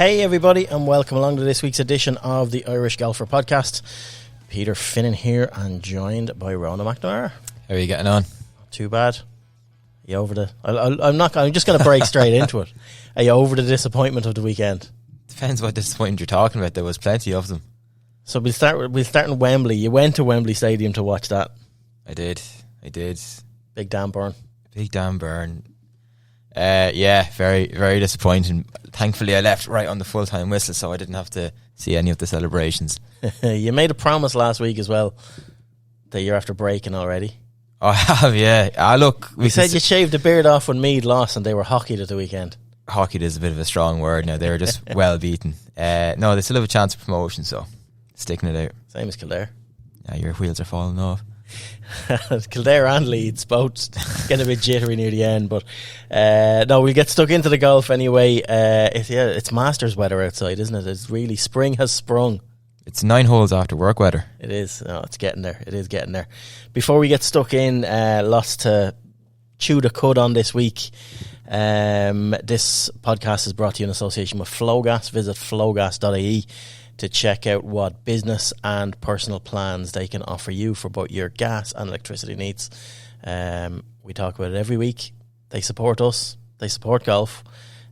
Hey everybody, and welcome along to this week's edition of the Irish Golfer Podcast. Peter Finnan here, and joined by Rona McNamara. How are you getting on? Not too bad. Are you over the? I'm just going to break straight into it. Are you over the disappointment of the weekend? Depends what disappointment you're talking about. There was plenty of them. So we'll start in Wembley. You went to Wembley Stadium to watch that. I did. Big Dan Burn. Yeah, very, very disappointing. Thankfully, I left right on the full-time whistle, so I didn't have to see any of the celebrations. You made a promise last week as well that you're after breaking already. I have, yeah. Look, you said you shaved the beard off when Meath lost, and they were hockeyed at the weekend. Hockeyed is a bit of a strong word now. They were just well beaten. No, they still have a chance of promotion, so sticking it out. Same as Kildare. Yeah, your wheels are falling off. Kildare and Leeds both getting a bit jittery near the end, but no, we'll get stuck into the golf anyway. It's Masters weather outside, isn't it? It's really, spring has sprung. It's 9 holes after work weather. It is. No, it's getting there. It is getting there. Before we get stuck in, lots to chew the cud on this week. This podcast is brought to you in association with Flowgas. Visit flowgas.ie to check out what business and personal plans they can offer you for both your gas and electricity needs. We talk about it every week. They support us. They support golf.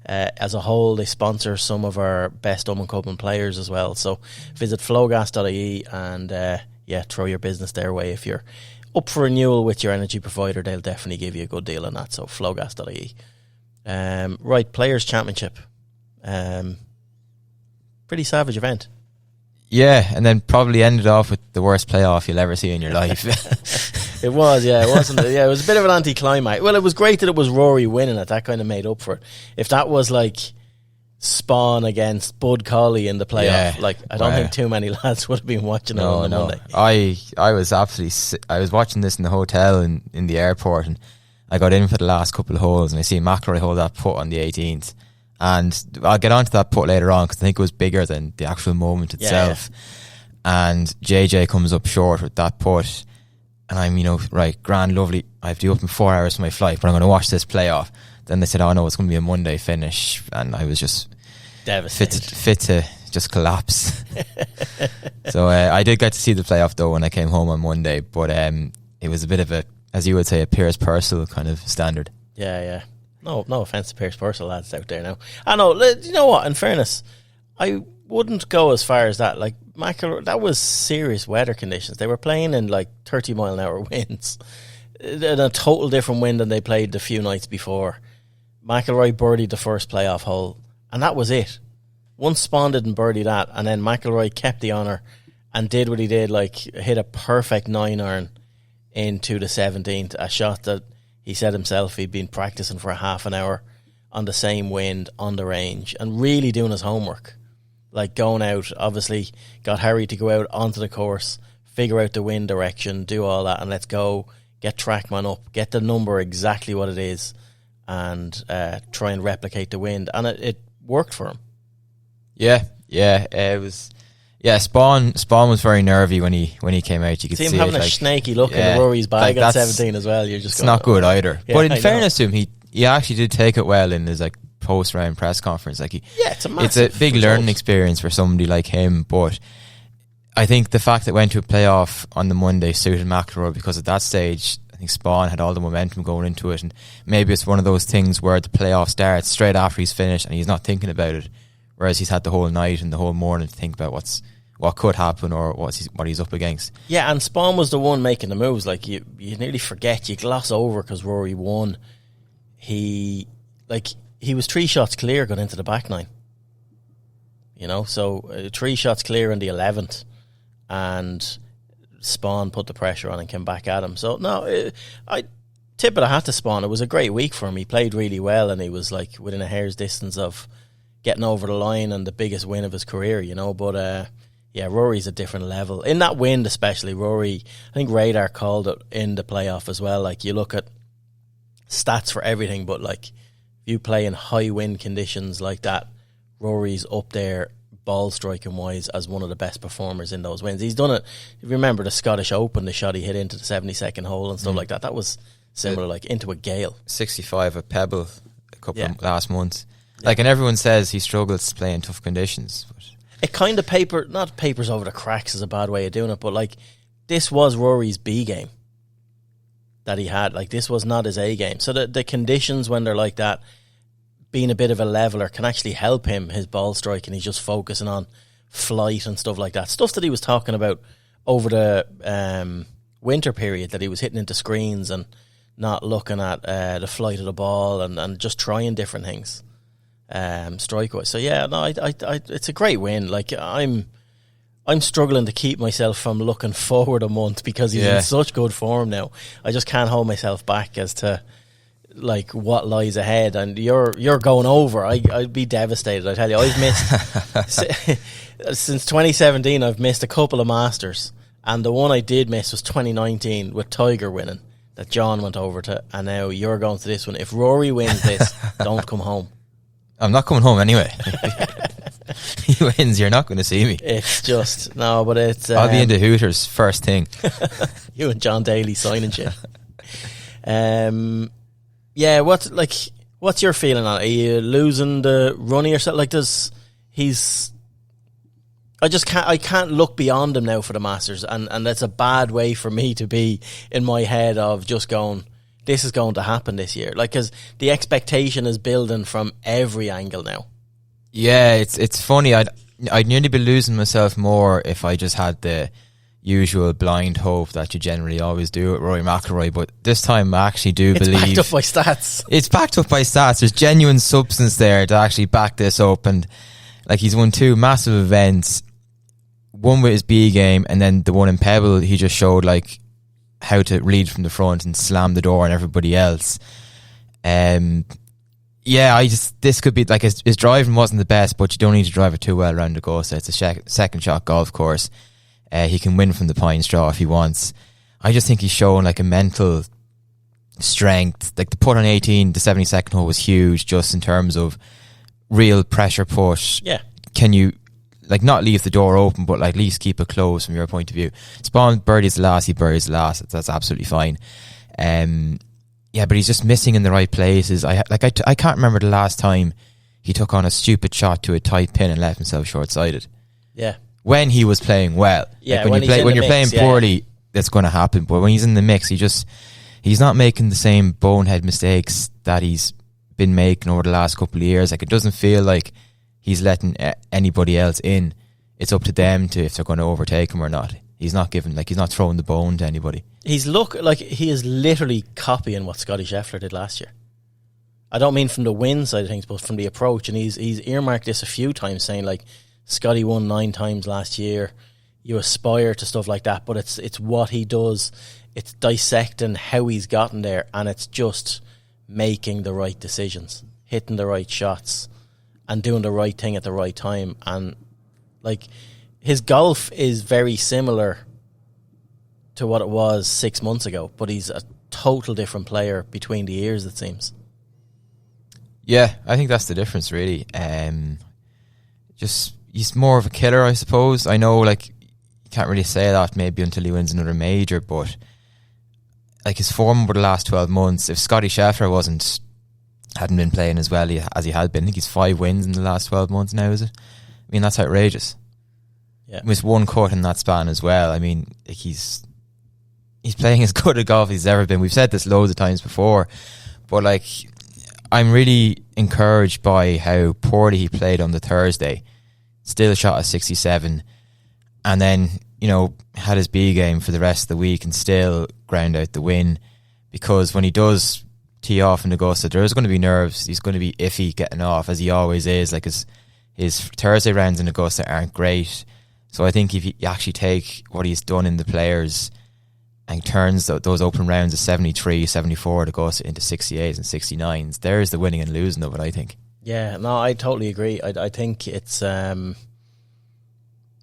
As a whole, they sponsor some of our best up-and-coming players as well. So visit flowgas.ie and throw your business their way. If you're up for renewal with your energy provider, they'll definitely give you a good deal on that. So flowgas.ie. Right, Players' Championship. Pretty savage event. Yeah, and then probably ended off with the worst playoff you'll ever see in your life. It was, yeah. It wasn't. Yeah, it was a bit of an anticlimax. Well, it was great that it was Rory winning it. That kind of made up for it. If that was like Spaun against Bud Colley in the playoff, I don't think too many lads would have been watching it on the Monday. I was absolutely. I was watching this in the hotel in the airport, and I got in for the last couple of holes, and I see McIlroy hold that putt on the 18th. And I'll get onto that putt later on because I think it was bigger than the actual moment itself. Yeah. And JJ comes up short with that putt, and I'm, right, grand, lovely. I have to be up in 4 hours for my flight, but I'm going to watch this playoff. Then they said, oh no, it's going to be a Monday finish, and I was just devastated, fit to just collapse. So I did get to see the playoff though when I came home on Monday, but it was a bit of a, as you would say, a Piers Purcell kind of standard. Yeah. No offence to Piers Purcell lads out there now. I know, you know what, in fairness, I wouldn't go as far as that. Like, McIlroy, that was serious weather conditions. They were playing in like 30 mile an hour winds. In a total different wind than they played the few nights before. McIlroy birdied the first playoff hole, and that was it. Once Spaun didn't birdie that, and then McIlroy kept the honour and did what he did, like hit a perfect 9-iron into the 17th, a shot that he said himself he'd been practicing for a half an hour on the same wind on the range and really doing his homework. Like going out, obviously got Harry to go out onto the course, figure out the wind direction, do all that, and let's go, get TrackMan up, get the number exactly what it is, and try and replicate the wind. And it worked for him. Yeah, it was. Yeah, Spaun was very nervy when he came out. You could see him having a snaky look in Rory's bag at 17 as well. You're just it's not good either. Yeah, but in fairness to him, he actually did take it well in his post round press conference. It's a big learning experience for somebody like him. But I think the fact that it went to a playoff on the Monday suited McIlroy because at that stage I think Spaun had all the momentum going into it, and maybe it's one of those things where the playoff starts straight after he's finished and he's not thinking about it. Whereas he's had the whole night and the whole morning to think about what could happen or what he's up against. Yeah, and Spaun was the one making the moves. Like you nearly forget, you gloss over because Rory won. He was 3 shots clear going into the back nine. So 3 shots clear in the 11th, and Spaun put the pressure on and came back at him. So no, I tip of the hat to Spaun. It was a great week for him. He played really well, and he was like within a hair's distance of getting over the line and the biggest win of his career, but Rory's a different level. In that wind especially, Rory, I think Radar called it in the playoff as well. Like, you look at stats for everything, but like if you play in high wind conditions like that, Rory's up there ball striking wise as one of the best performers in those winds. He's done it. If you remember the Scottish Open, the shot he hit into the 72nd hole and stuff like that was similar, like into a gale. 65 at Pebble a couple of last months. Like, and everyone says he struggles to play in tough conditions. But it kind of papers over the cracks is a bad way of doing it, but like, this was Rory's B game that he had. Like, this was not his A game. So the conditions when they're like that, being a bit of a leveler can actually help him, his ball strike, and he's just focusing on flight and stuff like that. Stuff that he was talking about over the winter period, that he was hitting into screens and not looking at the flight of the ball and just trying different things strike-wise. So yeah, no, it's a great win. Like, I'm struggling to keep myself from looking forward a month because he's in such good form now. I just can't hold myself back as to like what lies ahead. And you're going over. I'd be devastated. I tell you, I've missed since 2017. I've missed a couple of Masters, and the one I did miss was 2019 with Tiger winning, that John went over to, and now you're going to this one. If Rory wins this, don't come home. I'm not coming home anyway. He wins, you're not going to see me. It's just no, but it's I'll be into Hooters first thing. You and John Daly signing shit. Yeah, what's your feeling on it? Are you losing the run of yourself? Like, I can't look beyond him now for the Masters, and that's a bad way for me to be in my head of just going, this is going to happen this year. Like, because the expectation is building from every angle now. Yeah, it's funny. I'd nearly be losing myself more if I just had the usual blind hope that you generally always do at Rory McIlroy, but this time I actually do believe it's backed up by stats. It's backed up by stats. There's genuine substance there to actually back this up, and like, he's won 2 massive events, one with his B game, and then the one in Pebble he just showed like how to lead from the front and slam the door on everybody else. This could be like, his driving wasn't the best, but you don't need to drive it too well around Augusta. It's a second shot golf course. He can win from the pine straw if he wants. I just think he's showing like a mental strength. Like, the putt on 18, the 72nd hole was huge, just in terms of real pressure push. Yeah. Can you like not leave the door open, but like at least keep it closed from your point of view? Spaun birdies the last, he birdies the last. That's absolutely fine. Yeah, but he's just missing in the right places. I can't remember the last time he took on a stupid shot to a tight pin and left himself short-sighted. Yeah. When he was playing well. Yeah, like, when you're playing poorly, that's going to happen. But when he's in the mix, he's not making the same bonehead mistakes that he's been making over the last couple of years. Like, it doesn't feel like he's letting anybody else in. It's up to them if they're going to overtake him or not. He's not throwing the bone to anybody. He is literally copying what Scotty Scheffler did last year. I don't mean from the win side of things, but from the approach. And he's earmarked this a few times, saying like, Scotty won 9 times last year. You aspire to stuff like that, but it's what he does. It's dissecting how he's gotten there, and it's just making the right decisions, hitting the right shots, and doing the right thing at the right time. And like, his golf is very similar to what it was 6 months ago, but he's a total different player between the years, it seems. Yeah, I think that's the difference, really. He's more of a killer, I suppose. I know, like, you can't really say that maybe until he wins another major, but like, his form over the last 12 months, if Scotty Scheffler hadn't been playing as well as he had been, I think he's 5 wins in the last 12 months now, is it? I mean, that's outrageous. Yeah. With 1 cut in that span as well. I mean, like, he's playing as good a golf as he's ever been. We've said this loads of times before, but like, I'm really encouraged by how poorly he played on the Thursday. Still shot a 67, and then, had his B game for the rest of the week and still ground out the win. Because when he does tee off in Augusta, there is going to be nerves. He's going to be iffy getting off, as he always is. Like, his Thursday rounds in Augusta aren't great. So I think if you actually take what he's done in the Players and turns those open rounds of 73, 74 at Augusta into 68s and 69s, there's the winning and losing of it, I think. Yeah, no, I totally agree. I think it's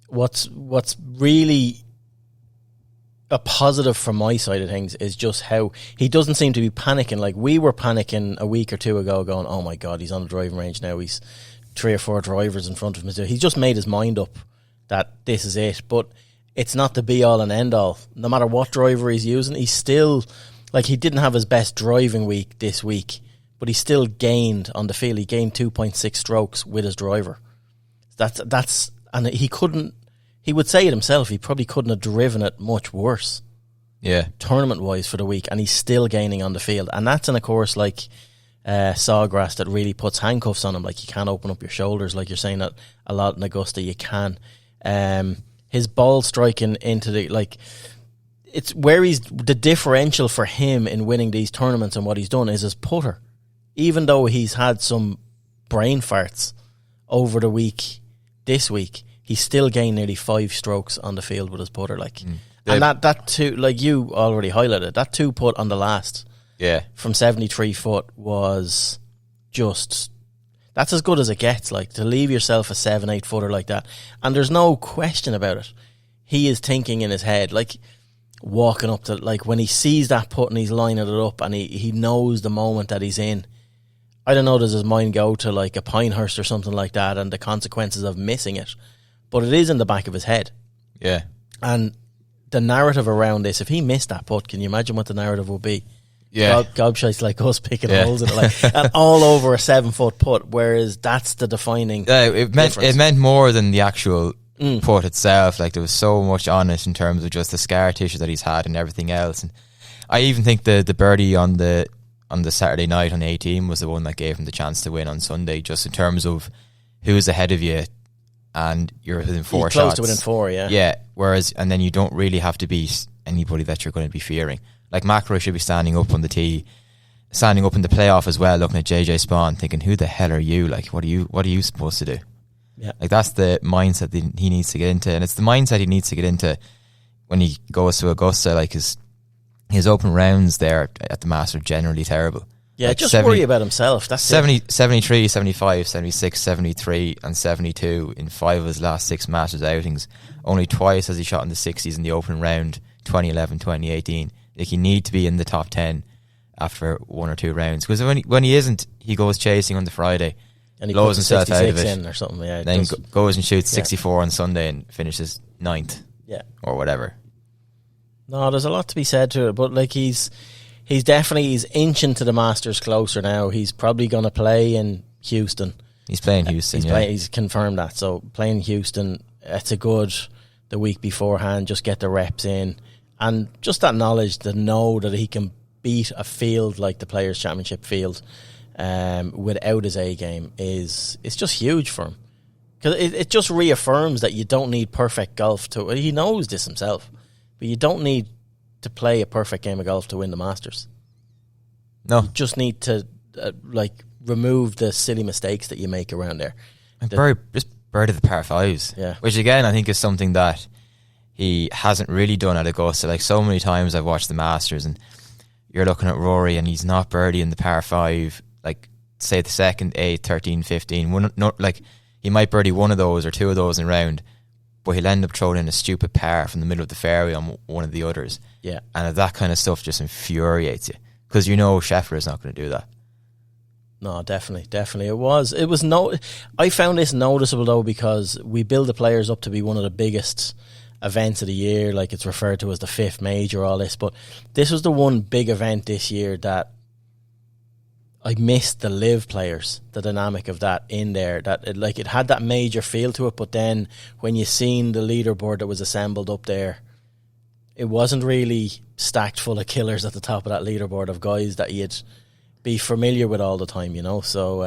what's really a positive from my side of things is just how he doesn't seem to be panicking. Like, we were panicking a week or two ago, going, oh my God, he's on the driving range now. He's 3 or 4 drivers in front of him. He's just made his mind up that this is it. But it's not the be all and end all. No matter what driver he's using, he's still, like, he didn't have his best driving week this week, but he still gained on the field. He gained 2.6 strokes with his driver. That's and he couldn't. He would say it himself. He probably couldn't have driven it much worse. Yeah, tournament wise for the week, and he's still gaining on the field. And that's in a course like Sawgrass that really puts handcuffs on him. Like, you can't open up your shoulders, like you're saying that a lot in Augusta. You can. His ball striking into the, like, it's where he's the differential for him in winning these tournaments, and what he's done is his putter. Even though he's had some brain farts over the week, this week, he's still gained nearly 5 strokes on the field with his putter. Like, and that two, like you already highlighted, that 2 putt on the last, from 73 foot was just, that's as good as it gets. Like, to leave yourself a 7-8 footer like that, and there's no question about it. He is thinking in his head, like, walking up to, like, when he sees that putt and he's lining it up, and he knows the moment that he's in. I don't know, does his mind go to like a Pinehurst or something like that and the consequences of missing it? But it is in the back of his head. Yeah. And the narrative around this, if he missed that putt, can you imagine what the narrative would be? Yeah. Gobshites like us picking holes in it, like, and all over a 7-foot putt, whereas that's the defining difference. It meant more than the actual putt itself. Like, there was so much on it in terms of just the scar tissue that he's had and everything else. And I even think the birdie on the Saturday night on 18 was the one that gave him the chance to win on Sunday, just in terms of who's ahead of you and you're within 4 shots. Close to within 4, yeah. Yeah, whereas, and then you don't really have to beat anybody that you're going to be fearing. Like, McIlroy should be standing up on the tee, standing up in the playoff as well, looking at JJ Spaun, thinking, who the hell are you? Like, what are you supposed to do? Yeah. Like, that's the mindset that he needs to get into, and it's the mindset he needs to get into when he goes to Augusta. Like, his open rounds there at the Masters are generally terrible. Yeah, like just worry about himself. That's 73, 75, 76, 73 and 72 in 5 of his last 6 Masters outings. Only twice has he shot in the 60s in the open round, 2011, 2018. Like, you need to be in the top 10 after 1 or 2 rounds. Because when he isn't, he goes chasing on the Friday and he blows himself out of it. In or something. Yeah, then goes and shoots 64 on Sunday and finishes 9th. Yeah. Or whatever. No, there's a lot to be said to it, but like he's inching to the Masters closer now. He's probably going to play in Houston. He's playing Houston. He's confirmed that. So playing Houston, it's a good the week beforehand. Just get the reps in, and just that knowledge to know that he can beat a field like the Players Championship field without his A game it's just huge for him, because it just reaffirms that you don't need perfect golf to. He knows this himself. But you don't need to play a perfect game of golf to win the Masters. No. You just need to remove the silly mistakes that you make around there. Just birdie the par 5s. Yeah. Which again, I think is something that he hasn't really done at Augusta. Like, so many times I've watched the Masters and you're looking at Rory and he's not birdieing the par 5, like, say the 2nd, 8th, 13, 15. Like, he might birdie one of those or 2 of those in round, but he'll end up throwing in a stupid par from the middle of the fairway on one of the others. Yeah. And that kind of stuff just infuriates you, because you know Scheffler is not going to do that. No, definitely. I found this noticeable, though, because we build the Players up to be one of the biggest events of the year. Like, it's referred to as the 5th major, all this. But this was the one big event this year that I missed the live players, the dynamic of that in there. That it had that major feel to it, but then when you seen the leaderboard that was assembled up there, it wasn't really stacked full of killers at the top of that leaderboard of guys that you'd be familiar with all the time, you know. So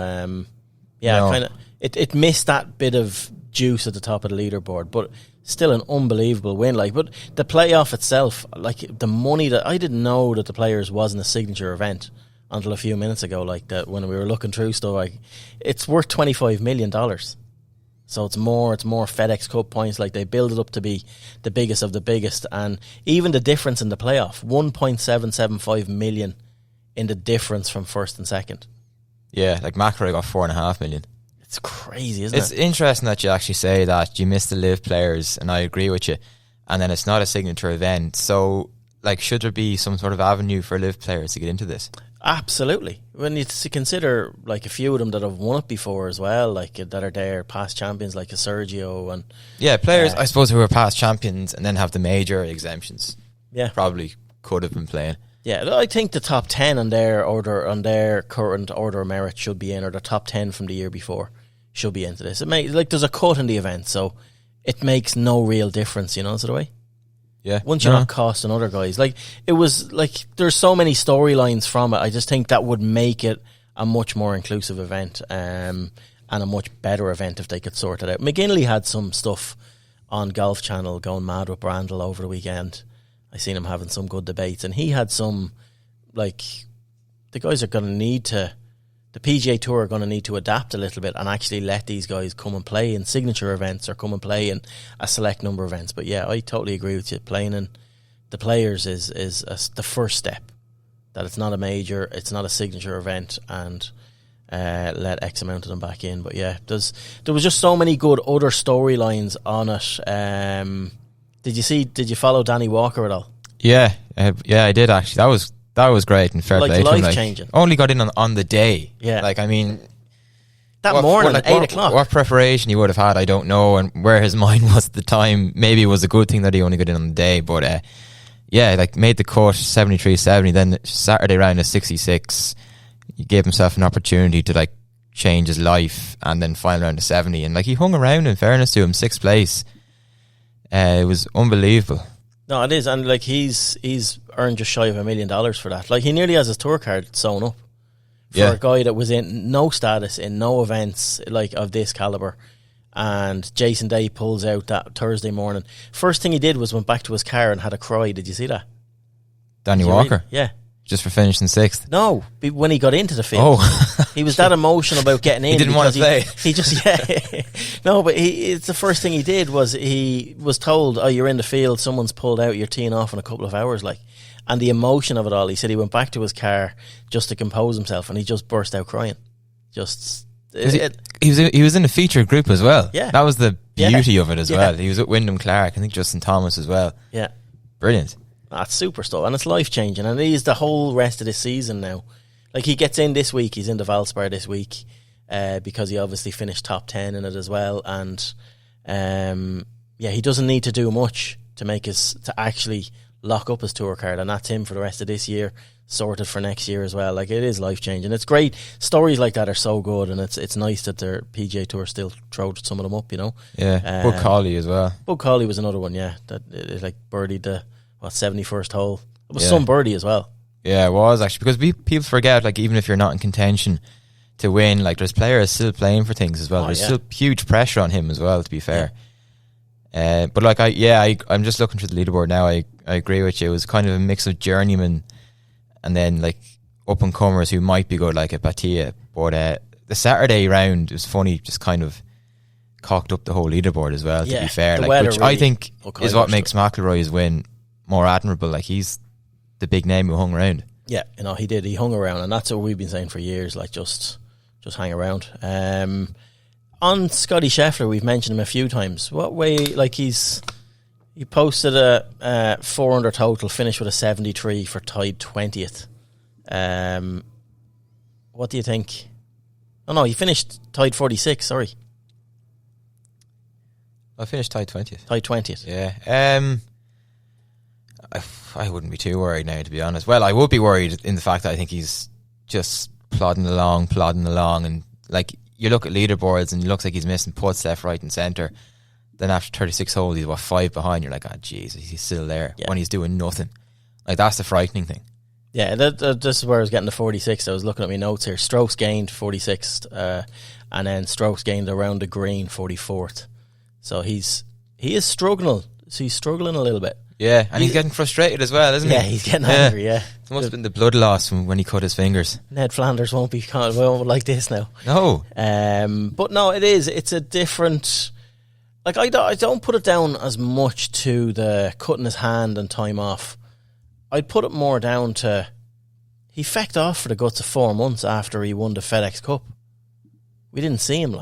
it missed that bit of juice at the top of the leaderboard, but still an unbelievable win. Like, but the playoff itself, like the money that I didn't know that the Players wasn't a signature event until a few minutes ago, like that when we were looking through stuff, like it's worth $25 million. So it's more FedEx Cup points. Like, they build it up to be the biggest of the biggest, and even the difference in the playoff, 1.775 million in the difference from first and second. Yeah, like McIlroy got 4.5 million. It's crazy, isn't it? It's interesting that you actually say that you miss the live players, and I agree with you. And then it's not a signature event, so like, should there be some sort of avenue for live players to get into this? Absolutely. When you consider like a few of them that have won it before as well, like that are there, past champions like a Sergio and players I suppose who are past champions and then have the major exemptions. Yeah, probably could have been playing. Yeah, I think the top 10 on their current order of merit should be in, or the top 10 from the year before should be into this. There's a cut in the event, so it makes no real difference, is it the way? Yeah. Once you're not costing other guys. It was there's so many storylines from it. I just think that would make it a much more inclusive event, and a much better event if they could sort it out. McGinley had some stuff on Golf Channel going mad with Brandel over the weekend. I seen him having some good debates, and he had some, the guys are going to need to, the PGA Tour are going to need to adapt a little bit and actually let these guys come and play in signature events or come and play in a select number of events. But yeah, I totally agree with you. Playing in the Players is the first step. That it's not a major, it's not a signature event, and let X amount of them back in. But yeah, there was just so many good other storylines on it. Did you follow Danny Walker at all? Yeah, I did actually. That was great and fair play to him. Life changing. Only got in on the day. Yeah, that morning at 8 o'clock. What preparation he would have had, I don't know, and where his mind was at the time. Maybe it was a good thing that he only got in on the day, but made the cut 73-70. Then Saturday round of 66, he gave himself an opportunity to change his life, and then final round of 70, and he hung around. In fairness to him, 6th place. It was unbelievable. No, it is, and he's earned just shy of $1 million for that. He nearly has his tour card sewn up for a guy that was in no status, in no events of this caliber. And Jason Day pulls out that Thursday morning. First thing he did was went back to his car and had a cry. Did you see that? Danny Walker? Yeah. Just for finishing 6th? No, when he got into the field. Oh. He was that emotional about getting in. He didn't want to play. He just, No, but it's the first thing he did was he was told, you're in the field, someone's pulled out, you're teeing off in a couple of hours. And the emotion of it all, he said he went back to his car just to compose himself, and he just burst out crying. He was in the featured group as well. Yeah. That was the beauty of it as well. He was with Wyndham Clark, I think Justin Thomas as well. Yeah. Brilliant. That's super stuff, and it's life changing, and he's the whole rest of this season now. He gets in this week, he's in the Valspar this week, because he obviously finished top 10 in it as well, and he doesn't need to do much to actually lock up his tour card, and that's him for the rest of this year, sorted for next year as well. It is life changing. It's great. Stories like that are so good, and it's nice that their PGA Tour still throw some of them up. Yeah, Bug Cauley as well. Bug Cauley was another one. Yeah, that birdied the 71st hole. It was some birdie as well. Yeah, it was actually, because people forget, even if you're not in contention to win, there's players still playing for things as well. There's still huge pressure on him as well, to be fair. But I'm just looking through the leaderboard now. I agree with you. It was kind of a mix of journeymen and then up and comers who might be good, like a Batia. But the Saturday round, it was funny, just kind of cocked up the whole leaderboard as well, to be fair. Which really, I think is what makes McIlroy's win more admirable. He's the big name who hung around. Yeah, he did. He hung around, and that's what we've been saying for years. Just hang around. On Scotty Scheffler, we've mentioned him a few times. What way? He posted a 400 total, finished with a 73 for tied 20th. What do you think? Oh no, he finished tied 46. Sorry, I finished tied 20th. Tied 20th. Yeah. I wouldn't be too worried now, to be honest. Well, I would be worried in the fact that I think he's just plodding along, and you look at leaderboards and it looks like he's missing putts left, right and centre. Then after 36 holes, he's 5 behind. You're Jesus, he's still there when he's doing nothing. That's the frightening thing. Yeah, this is where I was getting the 46. I was looking at my notes here. Strokes gained 46th, and then strokes gained around the green 44th. So he is struggling. So he's struggling a little bit. Yeah, and he's getting frustrated as well, isn't he? Yeah, he's getting angry, yeah. It must have been the blood loss when he cut his fingers. Ned Flanders won't be like this now. No. But no, it is. It's a different... I don't put it down as much to the cutting his hand and time off. I'd put it more down to... He fecked off for the guts of 4 months after he won the FedEx Cup. We didn't see him,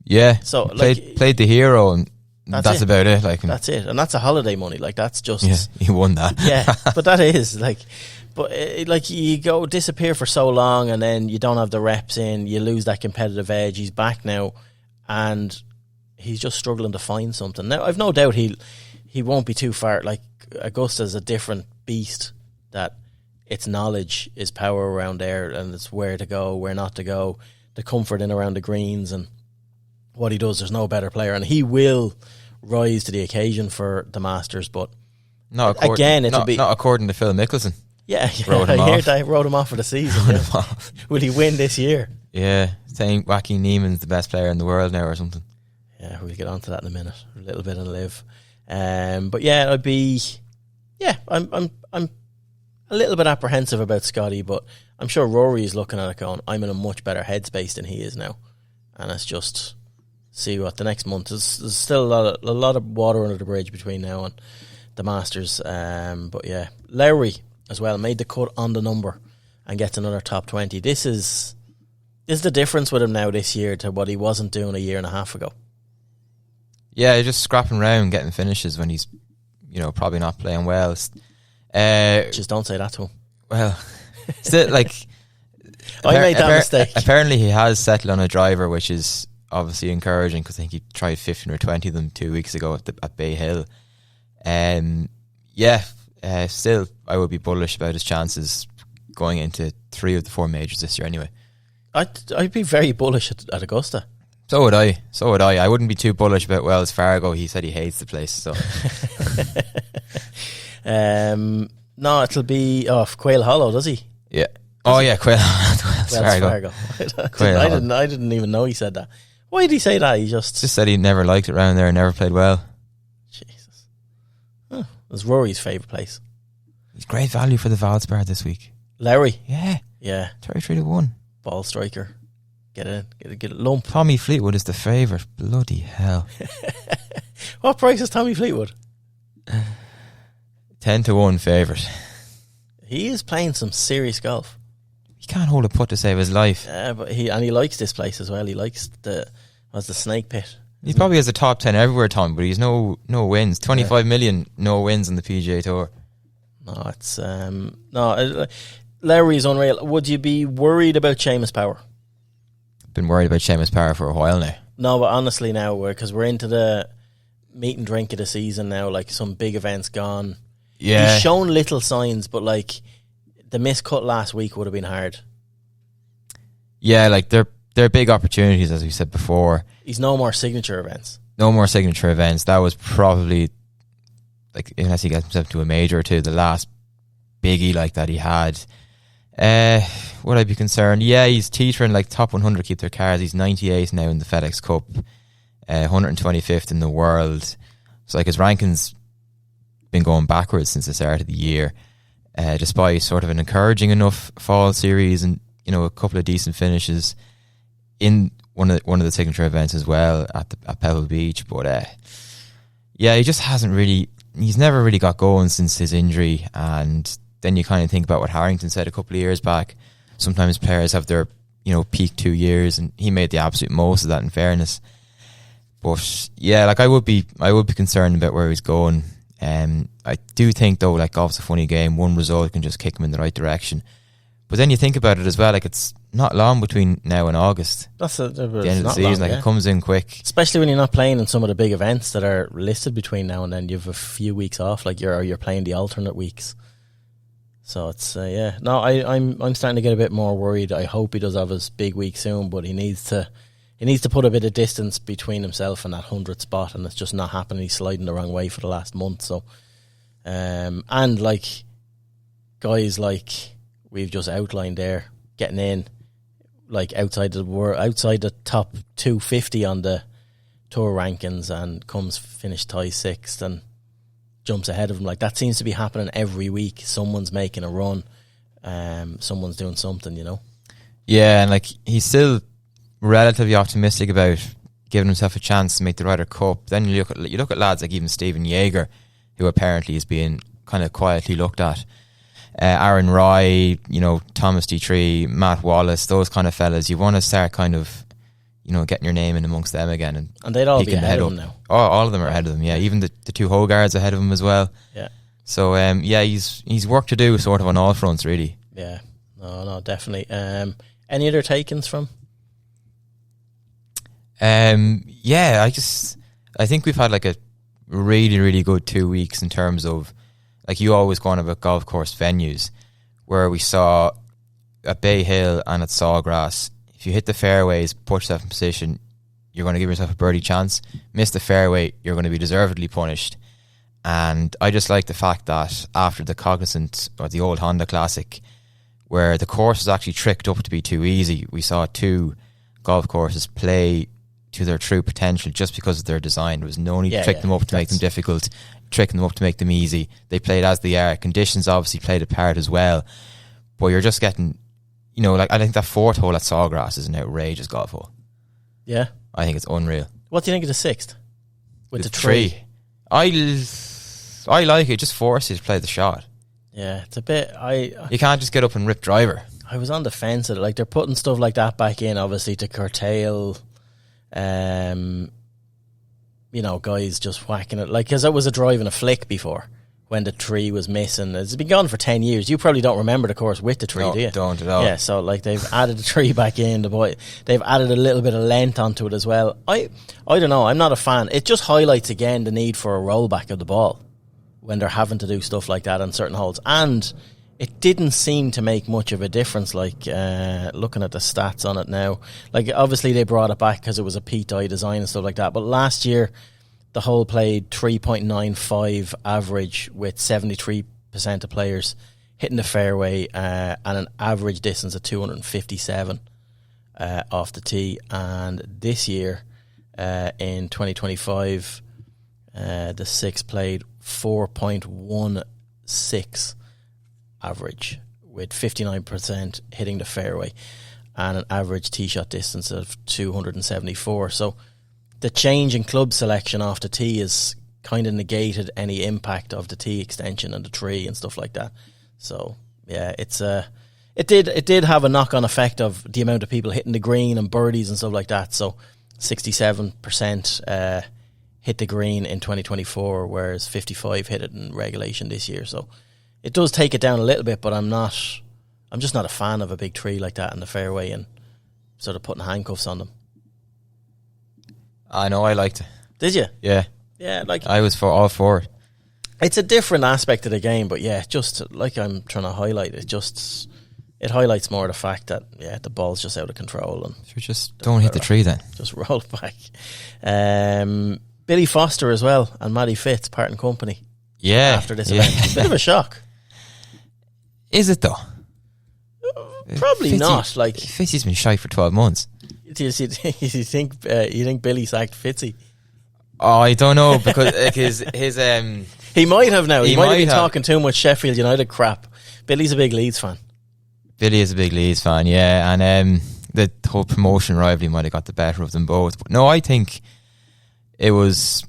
Yeah, so played the hero, and that's about it. That's it, and that's a holiday money. That's just... Yeah, he won that. Yeah, but that is, But you go disappear for so long, and then you don't have the reps in, you lose that competitive edge. He's back now, and he's just struggling to find something. Now, I've no doubt he won't be too far. Like, Augusta's a different beast, that its knowledge is power around there, and it's where to go, where not to go, the comfort in around the greens, and what he does. There's no better player, and he will rise to the occasion for the Masters, but not according to Phil Mickelson. Yeah, I hear they wrote him off for the season. Will he win this year? Yeah, saying Joaquin Neiman's the best player in the world now or something. Yeah, we'll get on to that in a minute. A little bit on live. But yeah, I'm a little bit apprehensive about Scotty, but I'm sure Rory is looking at it going, I'm in a much better headspace than he is now. And it's just see what the next month is. There's still a lot of water under the bridge between now and the Masters. But yeah, Lowry as well made the cut on the number and gets another top 20. This is the difference with him now this year to what he wasn't doing a year and a half ago. Yeah, just scrapping around, getting finishes when he's, probably not playing well. Just don't say that to him. Well, still, like, I made that mistake. Apparently, he has settled on a driver, which is obviously encouraging, because I think he tried 15 or 20 of them 2 weeks ago at Bay Hill. Still, I would be bullish about his chances going into 3 of the 4 majors this year. Anyway, I'd be very bullish at Augusta. So would I. I wouldn't be too bullish about Wells Fargo. He said he hates the place. So, no, it'll be Quail Hollow, does he? Yeah. Quail Hollow. I didn't even know he said that. Why did he say that? He just said he never liked it around there and never played well. Jesus. It was Rory's favourite place. He's great value for the Valspar this week. Lowry? Yeah. 33-1. Ball striker. Get it lump. Tommy Fleetwood is the favourite. Bloody hell. What price is Tommy Fleetwood? 10-1 favourite. He is playing some serious golf. He can't hold a putt to save his life. Yeah, but he likes this place as well. He likes the Snake Pit. He probably has a top 10 everywhere, Tom, but he's no wins. 25 million, no wins on the PGA Tour. No, it's Lowry's unreal. Would you be worried about Seamus Power? Been worried about Seamus Power for a while now. No, but honestly now, because we're into the meat and drink of the season now, like some big events gone. Yeah. He's shown little signs, but like the miscut last week would have been hard. Yeah, like they're big opportunities, as we said before. He's no more signature events. That was probably, like, unless he gets himself to a major or two, the last biggie like that he had. Would I be concerned? Yeah, he's teetering, like top 100 keep their cars. He's 98th now in the FedEx Cup, 125th in the world. So like his ranking's been going backwards since the start of the year, despite sort of an encouraging enough fall series and a couple of decent finishes in one of the signature events as well at Pebble Beach. But he just hasn't really. He's never really got going since his injury, and then you kind of think about what Harrington said a couple of years back. Sometimes players have their, peak 2 years, and he made the absolute most of that, in fairness. But yeah, like I would be concerned about where he's going. I do think though, like, golf's a funny game. One result can just kick him in the right direction. But then you think about it as well, like it's not long between now and August. That's the end of the season. It comes in quick. Especially when you're not playing in some of the big events that are listed between now and then. You have a few weeks off, like you're playing the alternate weeks. So it's No, I'm starting to get a bit more worried. I hope he does have his big week soon, but he needs to put a bit of distance between himself and that 100th spot, and it's just not happening. He's sliding the wrong way for the last month. So, and like guys like we've just outlined there, getting in like outside the top 250 on the tour rankings, and finish tie 6th and jumps ahead of him. Like that seems to be happening every week. Someone's making a run, someone's doing something, Yeah, and like he's still relatively optimistic about giving himself a chance to make the Ryder Cup. Then you look at lads like even Stephen Yeager, who apparently is being kind of quietly looked at. Aaron Rai, Thomas Dietrich, Matt Wallace, those kind of fellas. You want to start kind of, getting your name in amongst them again, and they'd all be ahead of him now. Oh, all of them are ahead of them. Yeah, even the 2 Hogards ahead of him as well. Yeah. So he's work to do sort of on all fronts, really. Yeah. No, definitely. Any other takings from? I think we've had like a really, really good 2 weeks in terms of, like, you always go on about golf course venues, where we saw at Bay Hill and at Sawgrass, if you hit the fairways, put yourself in position, you're going to give yourself a birdie chance. Miss the fairway, you're going to be deservedly punished. And I just like the fact that after the Cognizant, or the old Honda Classic, where the course was actually tricked up to be too easy, we saw 2 golf courses play to their true potential just because of their design. There was no need to trick them up to make them difficult, tricking them up to make them easy. They played as they are. Conditions obviously played a part as well, but you're just getting, you know, like, I think that 4th hole at Sawgrass is an outrageous golf hole. Yeah, I think it's unreal. What do you think of the 6th with the tree? I like it. Just force you to play the shot. Yeah, it's a bit. You can't just get up and rip driver. I was on the fence at it. Like, they're putting stuff like that back in, obviously, to curtail, you know, guys just whacking it. Like, because it was a drive and a flick before when the tree was missing. It's been gone for 10 years. You probably don't remember the course with the tree, do you? Don't at all. Yeah, so, like, they've added the tree back in. They've added a little bit of length onto it as well. I don't know. I'm not a fan. It just highlights, again, the need for a rollback of the ball when they're having to do stuff like that on certain holes. And it didn't seem to make much of a difference, like, looking at the stats on it now. Like, obviously they brought it back because it was a Pete Dye design and stuff like that, but last year the hole played 3.95 average, with 73% of players hitting the fairway, and an average distance of 257 off the tee. And this year, in 2025, the 6 played 4.16 average, with 59% hitting the fairway and an average tee shot distance of 274. So the change in club selection off the tee has kind of negated any impact of the tee extension and the tree and stuff like that. So yeah, it did have a knock-on effect of the amount of people hitting the green and birdies and stuff like that. So 67% hit the green in 2024, whereas 55 hit it in regulation this year. So it does take it down a little bit, but I'm just not a fan of a big tree like that in the fairway and sort of putting handcuffs on them. I know, I liked it. Did you? Yeah. Yeah, like, I was all for it. It's a different aspect of the game, but yeah, just like I'm trying to highlight, it highlights more the fact that, yeah, the ball's just out of control. And sure, just don't hit the tree then. Just roll it back. Billy Foster as well and Matty Fitz parting company. Yeah. After this event. Bit of a shock. Is it though? Probably not. Like, Fitzy's been shy for 12 months. Do you think Billy sacked Fitzy? Oh, I don't know, because like his he might have now. He might have been talking too much Sheffield United crap. Billy's a big Leeds fan. Billy is a big Leeds fan, yeah, and the whole promotion rivalry might have got the better of them both. But no, I think it's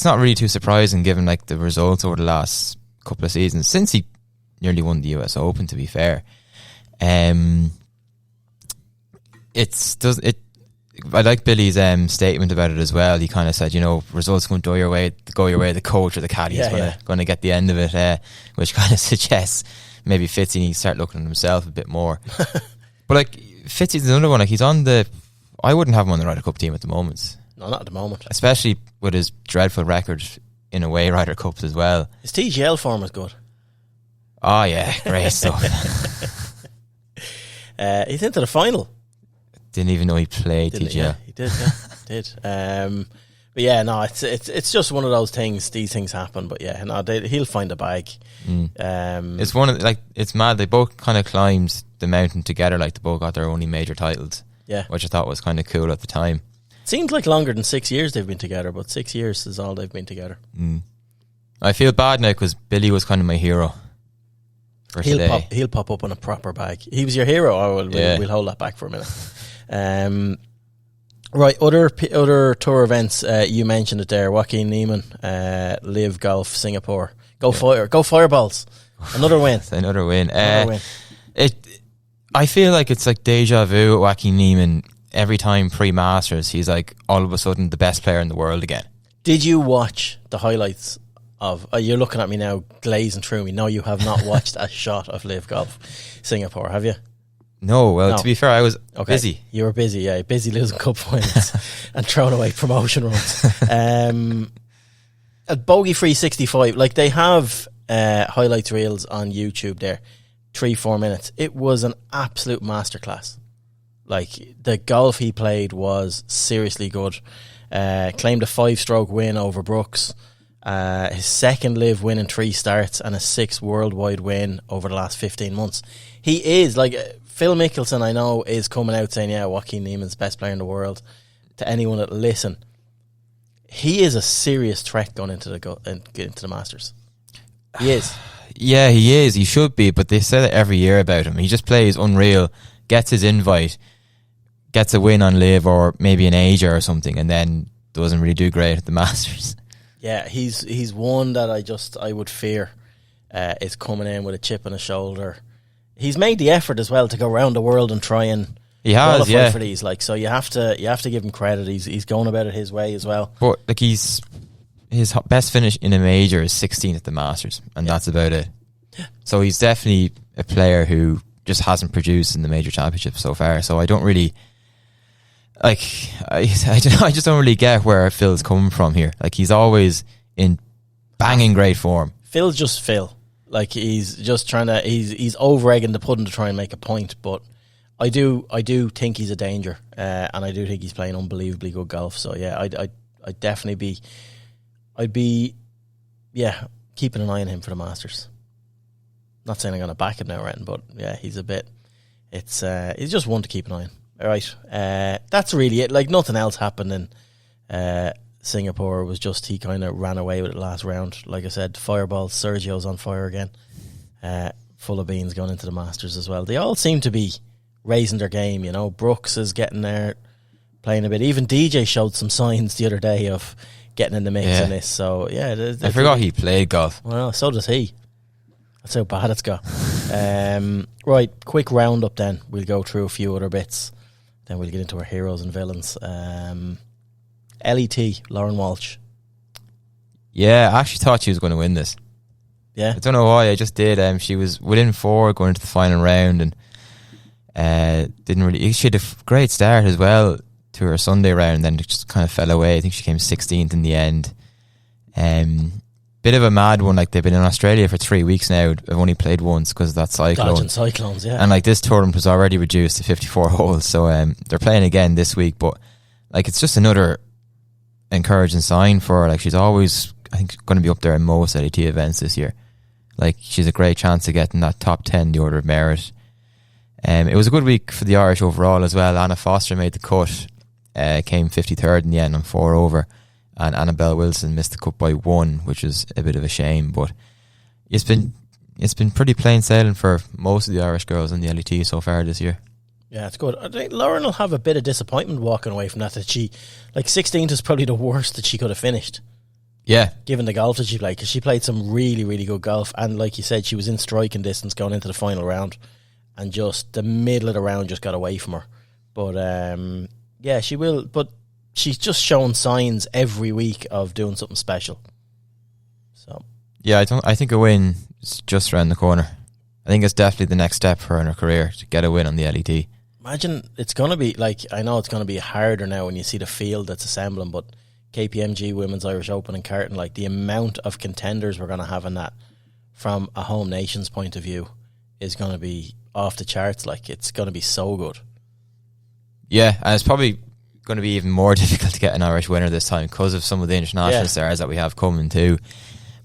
not really too surprising given, like, the results over the last couple of seasons since he nearly won the US Open, to be fair. I like Billy's statement about it as well. He kind of said, you know, results won't go your way, the coach or the caddy is going to get the end of it, which kind of suggests maybe Fitzy needs to start looking at himself a bit more. But, like, Fitzy's another one. Like, he's on I wouldn't have him on the Ryder Cup team at the moment. No, not at the moment. Especially with his dreadful record in away Ryder Cups as well. His TGL form is good. Oh yeah, great stuff. He's into the final. Didn't even know he played TGL. Yeah, he did. Yeah, did. But yeah, no, it's just one of those things. These things happen, but yeah, no, he'll find a bag. It's one of it's mad. They both kind of climbed the mountain together. Like, they both got their only major titles. Yeah, which I thought was kind of cool at the time. Seems like longer than 6 years they've been together, but 6 years is all they've been together. I feel bad now because Billy was kind of my hero. He'll pop up on a proper bag. He was your hero. We'll hold that back for a minute. Right, other tour events. You mentioned it there. Joaquin Niemann, Live Golf Singapore. Go Fireballs! Another win. Another win. I feel like it's like deja vu with Joaquin Niemann. Every time pre-Masters, he's like all of a sudden the best player in the world again. Did you watch the highlights of? You're looking at me now, glazing through me. No, you have not watched a shot of Live Golf Singapore, have you? No. Well, to be fair, I was busy. You were busy, yeah. Busy losing cup finals and throwing away promotion runs. a bogey-free 65. Like, they have highlights reels on YouTube there, 3-4 minutes. It was an absolute masterclass. Like, the golf he played was seriously good. Claimed a 5-stroke win over Brooks. His second live win in 3 starts and a 6th worldwide win over the last 15 months. He is, like, Phil Mickelson, I know, is coming out saying, yeah, Joaquin Niemann's best player in the world. To anyone that listen, he is a serious threat going into the Masters. He is. Yeah, he is. He should be, but they say that every year about him. He just plays unreal, gets his invite, gets a win on Live or maybe an Asia or something, and then doesn't really do great at the Masters. Yeah, he's one that I would fear is coming in with a chip on his shoulder. He's made the effort as well to go around the world and try and qualify for these. Like, so you have to give him credit. He's going about it his way as well. But like, his best finish in a major is 16th at the Masters, and that's about it. So he's definitely a player who just hasn't produced in the major championship so far. So I don't really like. I just don't really get where Phil's coming from here. Like, he's always in banging great form. Phil's just Phil. Like, he's just trying to. He's over egging the pudding to try and make a point. But I do think he's a danger, and I do think he's playing unbelievably good golf. So yeah, I'd definitely be keeping an eye on him for the Masters. Not saying I'm going to back him now or anything, but yeah, he's just one to keep an eye on. All right, that's really it. Like, nothing else happened in Singapore. It was just he kind of ran away with it last round. Like I said, fireball. Sergio's on fire again, full of beans going into the Masters as well. They all seem to be raising their game. You know, Brooks is getting there, playing a bit. Even DJ showed some signs the other day of getting in the mix in this. So yeah, I forgot he played golf. Well, so does he. That's how bad it's got. Right, quick roundup then. We'll go through a few other bits. Then we'll get into our heroes and villains. LET, Lauren Walsh. Yeah, I actually thought she was going to win this. Yeah? I don't know why, I just did. She was within 4 going into the final round, and didn't really. She had a great start as well to her Sunday round, then it just kind of fell away. I think she came 16th in the end. Bit of a mad one. Like, they've been in Australia for 3 weeks now. I've only played once because of that cyclone. Dodging cyclones, yeah. And like, this tournament was already reduced to 54 holes, so they're playing again this week. But like, it's just another encouraging sign for her. Like, she's always, I think, going to be up there in most LET events this year. Like, she's a great chance of getting that top 10, the order of merit. It was a good week for the Irish overall as well. Anna Foster made the cut, came 53rd in the end on 4 over. And Annabelle Wilson missed the cut by 1, which is a bit of a shame. But it's been pretty plain sailing for most of the Irish girls in the LET so far this year. Yeah, it's good. I think Lauren will have a bit of disappointment walking away from that she, like, 16th is probably the worst that she could have finished. Yeah. Given the golf that she played, because she played some really, really good golf. And like you said, she was in striking distance going into the final round. And just the middle of the round just got away from her. But yeah, she will. But she's just showing signs every week of doing something special. So yeah, I think a win is just around the corner. I think it's definitely the next step for her in her career to get a win on the LET. Imagine it's going to be like, I know it's going to be harder now when you see the field that's assembling, but KPMG Women's Irish Open and Carton, like, the amount of contenders we're going to have in that from a home nation's point of view is going to be off the charts. Like, it's going to be so good. Yeah, and it's probably going to be even more difficult to get an Irish winner this time because of some of the international stars that we have coming too.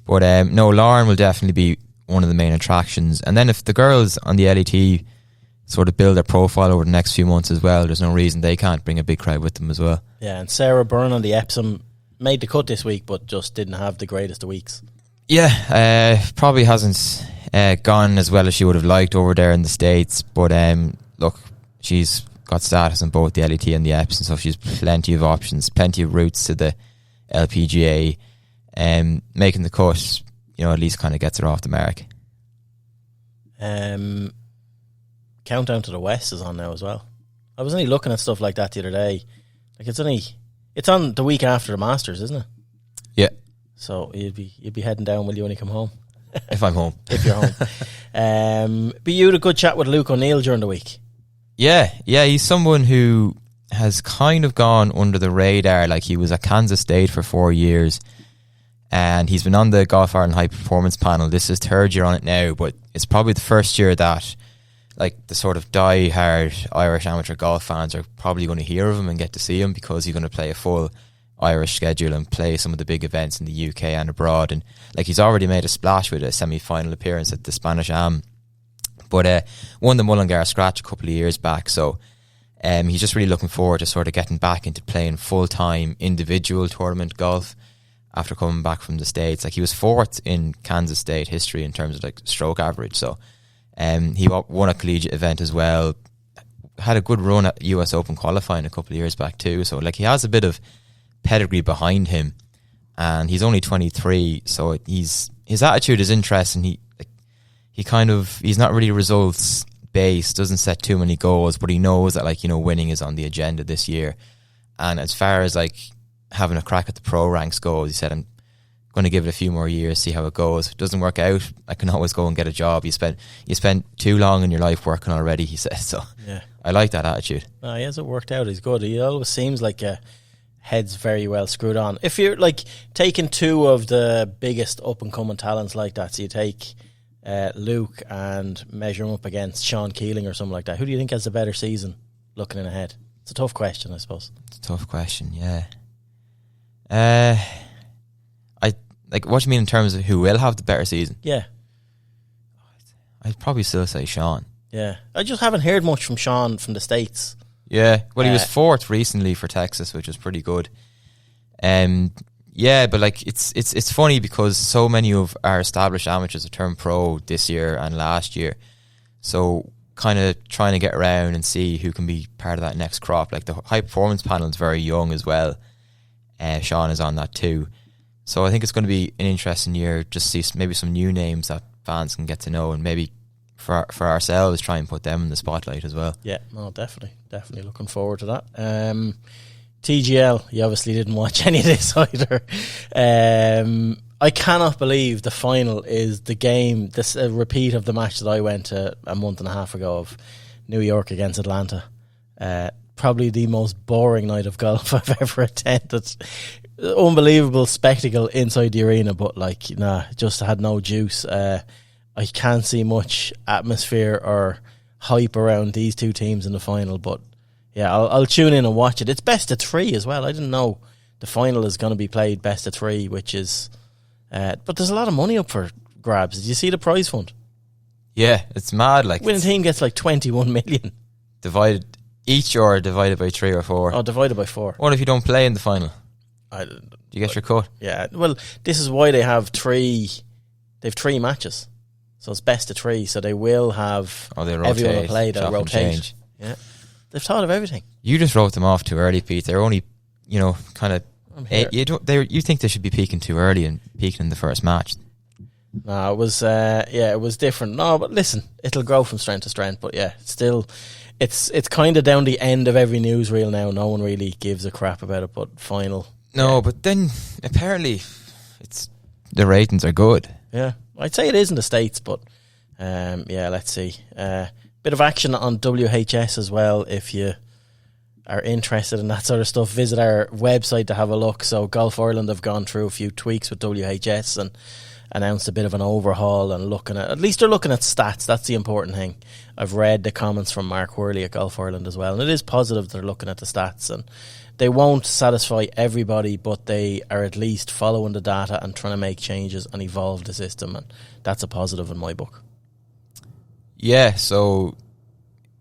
But no, Lauren will definitely be one of the main attractions. And then if the girls on the LET sort of build their profile over the next few months as well, there's no reason they can't bring a big crowd with them as well. Yeah, and Sarah Byrne on the Epsom made the cut this week, but just didn't have the greatest of weeks. Yeah, probably hasn't gone as well as she would have liked over there in the States. But look, she's got status on both the LET and the Epsom, so she's plenty of options, plenty of routes to the LPGA. Making the cut, at least kind of gets her off the mark. Countdown to the West is on now as well. I was only looking at stuff like that the other day. Like, it's on the week after the Masters, isn't it? Yeah. So you'd be heading down, will you, when you come home? If I'm home. If you're home. But you had a good chat with Luke O'Neill during the week. Yeah, he's someone who has kind of gone under the radar. Like, he was at Kansas State for 4 years. and he's been on the Golf Ireland High Performance panel. This is third year on it now, but it's probably the first year that like the sort of die-hard Irish amateur golf fans are probably going to hear of him and get to see him, because he's going to play a full Irish schedule and play some of the big events in the UK and abroad. And like, he's already made a splash with a semi-final appearance at the Spanish Am, but won the Mullingar Scratch a couple of years back. So he's just really looking forward to sort of getting back into playing full-time individual tournament golf after coming back from the States. Like, he was fourth in Kansas State history in terms of like stroke average. So he won a collegiate event as well. Had a good run at US Open qualifying a couple of years back too. So like, he has a bit of pedigree behind him, and he's only 23. So his attitude is interesting. He's not really results based, doesn't set too many goals, but he knows that, like, you know, winning is on the agenda this year. And as far as like having a crack at the pro ranks goes, he said, I'm going to give it a few more years, see how it goes. If it doesn't work out, I can always go and get a job. You spent too long in your life working already, he said. So yeah, I like that attitude. No, he hasn't worked out. He's good. He always seems like head's very well screwed on. If you're like taking two of the biggest up and coming talents like that, so you take Luke and measure him up against Sean Keeling or something like that, who do you think has a better season looking in ahead? It's a tough question, I suppose. It's a tough question, yeah. Like, what do you mean in terms of who will have the better season? Yeah. I'd probably still say Sean. Yeah. I just haven't heard much from Sean from the States. Yeah. Well, he was fourth recently for Texas, which was pretty good. Yeah, but like, it's funny because so many of our established amateurs have turned pro this year and last year. So kind of trying to get around and see who can be part of that next crop. Like, the high performance panel is very young as well. Sean is on that too. So I think it's going to be an interesting year. Just see maybe some new names that fans can get to know, and maybe for ourselves try and put them in the spotlight as well. Yeah, no, definitely looking forward to that. TGL, you obviously didn't watch any of this either. I cannot believe the final is the game, this a repeat of the match that I went to a month and a half ago of New York against Atlanta. Probably the most boring night of golf I've ever attended. Unbelievable spectacle inside the arena, but like, just had no juice. I can't see much atmosphere or hype around these two teams in the final, but yeah, I'll tune in and watch it. It's best of three as well. I didn't know the final is going to be played best of three, which is but there's a lot of money up for grabs. Did you see the prize fund? Yeah, it's mad. Like, winning team gets like 21 million divided by 3 or 4. Oh, divided by 4. What if you don't play in the final? Do you get your cut? Yeah, well, this is why they have 3 matches, so it's best of 3, so they will have everyone will play, they'll rotate. Yeah, they've thought of everything. You just wrote them off too early, Pete. They're only, kind of you think they should be peaking too early and peaking in the first match. No, it was it was different. No, but listen, it'll grow from strength to strength, but yeah, still it's kind of down the end of every newsreel now. No one really gives a crap about it, but final. No, but then apparently the ratings are good. Yeah, I'd say it is in the States, but let's see. Bit of action on WHS as well. If you are interested in that sort of stuff, visit our website to have a look. So Golf Ireland have gone through a few tweaks with WHS and announced a bit of an overhaul, and at least they're looking at stats. That's the important thing. I've read the comments from Mark Worley at Golf Ireland as well, and it is positive they're looking at the stats, and they won't satisfy everybody, but they are at least following the data and trying to make changes and evolve the system, and that's a positive in my book. Yeah, so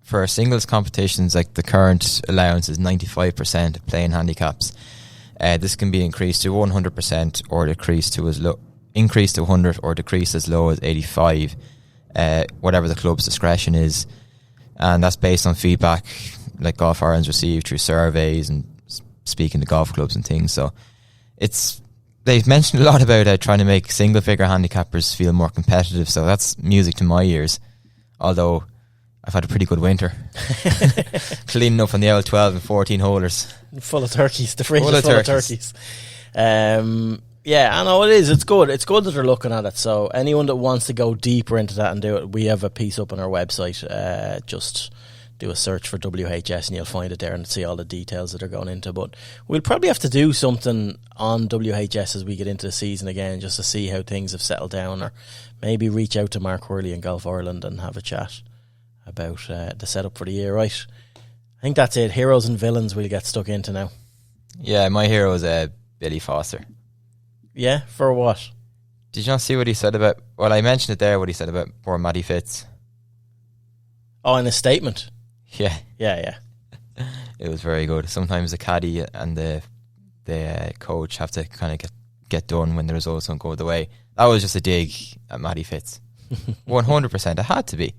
for singles competitions, like, the current allowance is 95% of playing handicaps. This can be increased to 100% or decreased to increase to 100 or decrease as low as 85, whatever the club's discretion is, and that's based on feedback like Golf Ireland's received through surveys and speaking to golf clubs and things. So they've mentioned a lot about trying to make single figure handicappers feel more competitive, so that's music to my ears, although I've had a pretty good winter cleaning up on the L12 and 14 holders full of turkeys. The fridge is full of turkeys. Yeah, I know it is. It's good. It's good that they're looking at it. So anyone that wants to go deeper into that and do it, we have a piece up on our website just do a search for WHS and you'll find it there and see all the details that are going into. But we'll probably have to do something on WHS as we get into the season again, just to see how things have settled down, or maybe reach out to Mark Hurley in Golf Ireland and have a chat about the setup for the year. Right, I think that's it. Heroes and villains we'll get stuck into now. Yeah, my hero is Billy Foster. Yeah, for what? Did you not see what he said about... Well, I mentioned it there, what he said about poor Matty Fitz. Oh, in a statement? Yeah. Yeah. It was very good. Sometimes the caddy and the coach have to kind of get done when the results don't go the way. That was just a dig at Matty Fitz. 100%. It had to be.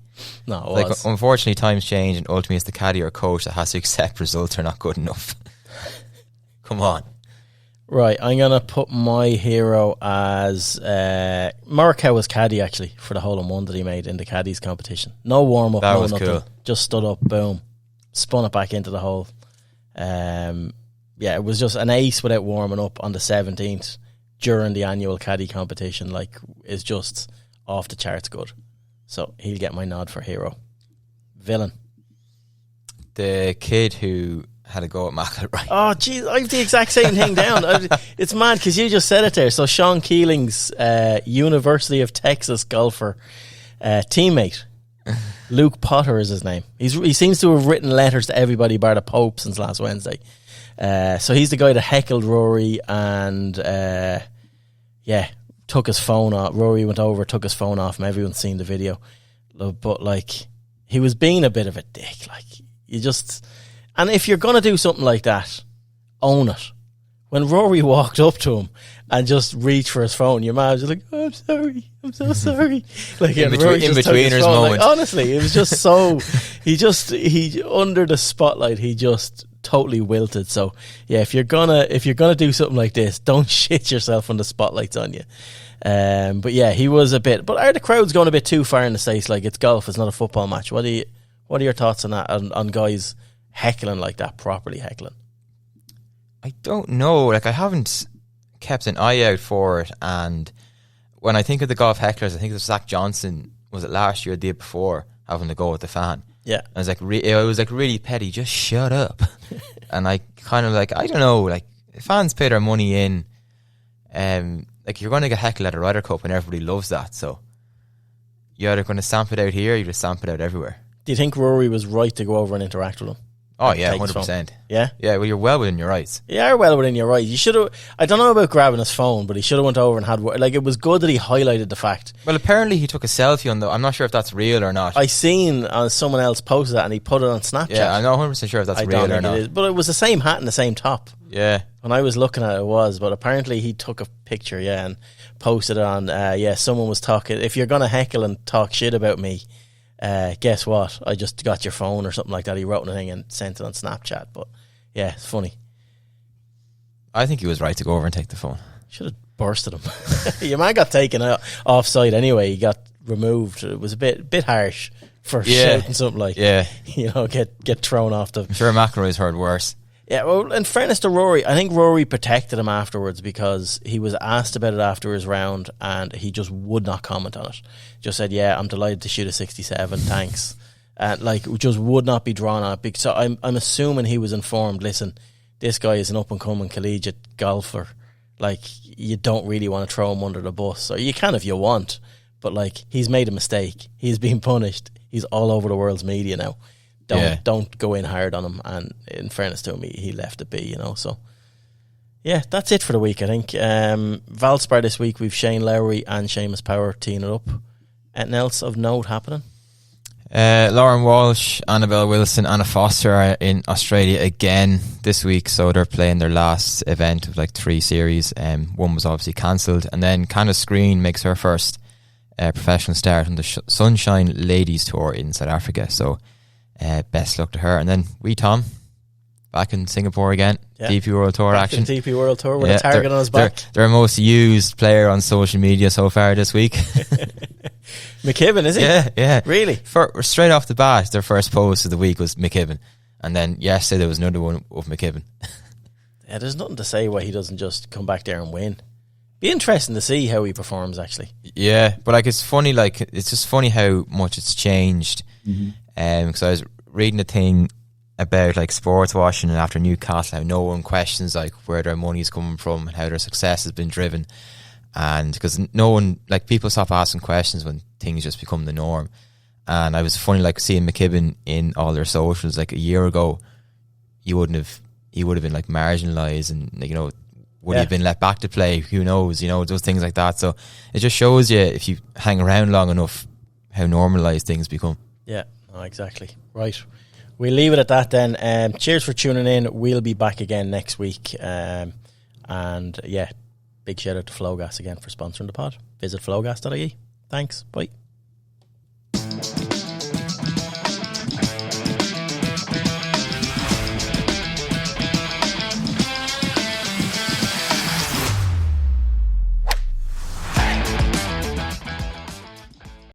No, it was. Unfortunately, times change, and ultimately it's the caddy or coach that has to accept results are not good enough. Come on. Right, I'm going to put my hero as Morikawa's caddy, actually, for the hole-in-one that he made in the caddies competition. No warm-up, that no was nothing. Cool. Just stood up, boom, spun it back into the hole. It was just an ace without warming up on the 17th during the annual caddy competition. Like, is just off the charts good. So he'll get my nod for hero. Villain. The kid who had a go at McIlroy. Oh, geez, I have the exact same thing down. It's mad because you just said it there. So Sean Keeling's University of Texas golfer teammate, Luke Potter is his name. He seems to have written letters to everybody bar the Pope since last Wednesday. So he's the guy that heckled Rory and took his phone off. Rory went over, took his phone off him. Everyone's seen the video. But like, he was being a bit of a dick. Like, you just... And if you're going to do something like that, own it. When Rory walked up to him and just reached for his phone, your man was just like, oh, I'm sorry, I'm so sorry. Like, in betweeners moment. Like, honestly, it was just so... he under the spotlight, he just totally wilted. So, yeah, if you're gonna do something like this, don't shit yourself when the spotlight's on you. But yeah, he was a bit... But are the crowds going a bit too far in the States? Like, it's golf, it's not a football match. What are your thoughts on that, on guys heckling like that, properly heckling? I don't know. Like, I haven't kept an eye out for it, and when I think of the golf hecklers, I think of Zach Johnson. Was it last year or the year before, having to go with the fan? Yeah, I was like, it was like really petty. Just shut up. And I kind of like, I don't know. Like, fans pay their money in. Like, you're going to get heckled at a Ryder Cup, and everybody loves that. So you're either going to stamp it out here, or you just stamp it out everywhere. Do you think Rory was right to go over and interact with him? Oh yeah, 100%. Yeah? Yeah, well, you're well within your rights. You are well within your rights. You should have... I don't know about grabbing his phone, but he should have went over and had... Like, it was good that he highlighted the fact. Well, apparently he took a selfie on the... I'm not sure if that's real or not. I seen someone else posted that and he put it on Snapchat. Yeah, I'm not 100% sure if that's real or not. But it was the same hat and the same top. Yeah. When I was looking at it, it was. But apparently he took a picture, and posted it on... someone was talking... If you're going to heckle and talk shit about me... guess what? I just got your phone or something like that. He wrote a thing and sent it on Snapchat. But yeah, it's funny. I think he was right to go over and take the phone. Should have bursted him. Your man got taken offside anyway. He got removed. It was a bit harsh for shouting something like, get thrown off the... I'm sure McIlroy's heard worse. Yeah, well, in fairness to Rory, I think Rory protected him afterwards because he was asked about it after his round and he just would not comment on it. Just said, yeah, I'm delighted to shoot a 67, thanks. And just would not be drawn on it. So I'm assuming he was informed, listen, this guy is an up-and-coming collegiate golfer. Like, you don't really want to throw him under the bus. Or you can if you want, but like, he's made a mistake. He's been punished. He's all over the world's media now. Don't go in hard on him. And in fairness to him, he left it be, So, yeah, that's it for the week, I think. Valspar this week, we've Shane Lowry and Seamus Power teeing it up. Anything else of note happening? Lauren Walsh, Annabelle Wilson, Anna Foster are in Australia again this week, so they're playing their last event of like 3 series. One was obviously cancelled, and then Candace Green makes her first professional start on the Sunshine Ladies Tour in South Africa. So best luck to her. And then Tom back in Singapore again. Yeah. DP World Tour back action. DP World Tour with a target on his back. Their most used player on social media so far this week. McKibbin, is he? Yeah. Really? Straight off the bat, their first post of the week was McKibbin. And then yesterday there was another one of McKibbin. Yeah, there's nothing to say why he doesn't just come back there and win. Be interesting to see how he performs, actually. Yeah, but like, it's funny, like, it's just funny how much it's changed. Because I was reading a thing about like sports washing and after Newcastle, how no one questions like where their money is coming from and how their success has been driven, and because no one, like, people stop asking questions when things just become the norm. And I was funny, like, seeing McKibbin in all their socials like a year ago. He would have been like marginalised, and, like, you know, would he have been let back to play? Who knows? You know, those things like that. So it just shows you, if you hang around long enough, how normalised things become. Yeah, exactly. Right. We'll leave it at that then. Cheers for tuning in. We'll be back again next week. And yeah, big shout out to Flowgas again for sponsoring the pod. Visit flowgas.ie. Thanks. Bye.